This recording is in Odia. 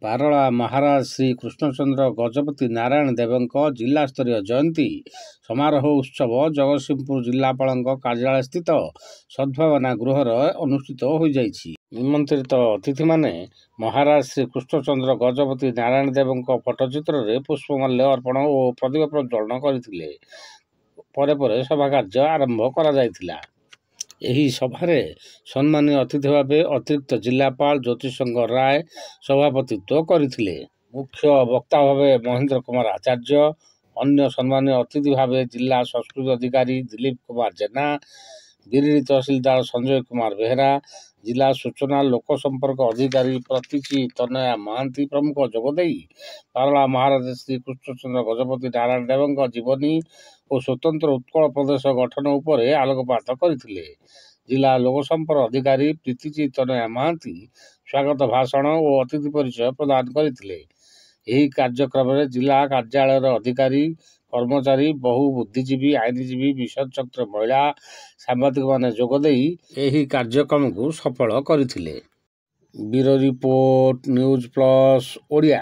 ପାରଳା ମହାରାଜ ଶ୍ରୀ କୃଷ୍ଣଚନ୍ଦ୍ର ଗଜପତି ନାରାୟଣ ଦେବଙ୍କ ଜିଲ୍ଲାସ୍ତରୀୟ ଜୟନ୍ତୀ ସମାରୋହ ଉତ୍ସବ ଜଗତସିଂହପୁର ଜିଲ୍ଲାପାଳଙ୍କ କାର୍ଯ୍ୟାଳୟ ସ୍ଥିତ ସଦ୍ଭାବନା ଗୃହରେ ଅନୁଷ୍ଠିତ ହୋଇଯାଇଛି। ନିମନ୍ତ୍ରିତ ଅତିଥିମାନେ ମହାରାଜ ଶ୍ରୀ କୃଷ୍ଣଚନ୍ଦ୍ର ଗଜପତି ନାରାୟଣ ଦେବଙ୍କ ଫଟୋଚିତ୍ରରେ ପୁଷ୍ପମାଲ୍ୟ ଅର୍ପଣ ଓ ପ୍ରଦୀପ ପ୍ରଜ୍ୱଳନ କରିଥିଲେ। ପରେ ପରେ ସଭା କାର୍ଯ୍ୟ ଆରମ୍ଭ କରାଯାଇଥିଲା। ଏହି ସଭାରେ ସମ୍ମାନୀୟ ଅତିଥି ଭାବେ ଅତିରିକ୍ତ ଜିଲ୍ଲାପାଳ ଜ୍ୟୋତିଶଙ୍କର ରାୟ ସଭାପତିତ୍ୱ କରିଥିଲେ। ମୁଖ୍ୟ ବକ୍ତା ଭାବେ ମହେନ୍ଦ୍ର କୁମାର ଆଚାର୍ଯ୍ୟ, ଅନ୍ୟ ସମ୍ମାନୀୟ ଅତିଥି ଭାବେ ଜିଲ୍ଲା ସଂସ୍କୃତି ଅଧିକାରୀ ଦିଲ୍ଲୀପ କୁମାର ଜେନା, ବିରିଡି ତହସିଲଦାର ସଞ୍ଜୟ କୁମାର ବେହେରା, ଜିଲ୍ଲା ସୂଚନା ଲୋକ ସମ୍ପର୍କ ଅଧିକାରୀ ପ୍ରତୀଚି ତନୟା ମହାନ୍ତି ପ୍ରମୁଖ ଯୋଗଦେଇ ପାରଳା ମହାରାଜ ଶ୍ରୀ କୃଷ୍ଣଚନ୍ଦ୍ର ଗଜପତି ନାରାୟଣ ଦେବଙ୍କ ଜୀବନୀ ଓ ସ୍ୱତନ୍ତ୍ର ଉତ୍କଳ ପ୍ରଦେଶ ଗଠନ ଉପରେ ଆଲୋକପାତ କରିଥିଲେ। ଜିଲ୍ଲା ଲୋକସମ୍ପର୍କ ଅଧିକାରୀ ପ୍ରୀତିଚି ତନୟା ମହାନ୍ତି ସ୍ୱାଗତ ଭାଷଣ ଓ ଅତିଥି ପରିଚୟ ପ୍ରଦାନ କରିଥିଲେ। ଏହି କାର୍ଯ୍ୟକ୍ରମରେ ଜିଲ୍ଲା କାର୍ଯ୍ୟାଳୟର ଅଧିକାରୀ, କର୍ମଚାରୀ, ବହୁ ବୁଦ୍ଧିଜୀବୀ, ଆଇନଜୀବୀ, ବିଶେଷଜ୍ଞ ମହିଳା, ସାମ୍ବାଦିକମାନେ ଯୋଗଦେଇ ଏହି କାର୍ଯ୍ୟକ୍ରମକୁ ସଫଳ କରିଥିଲେ। Bureau report, news plus Odia.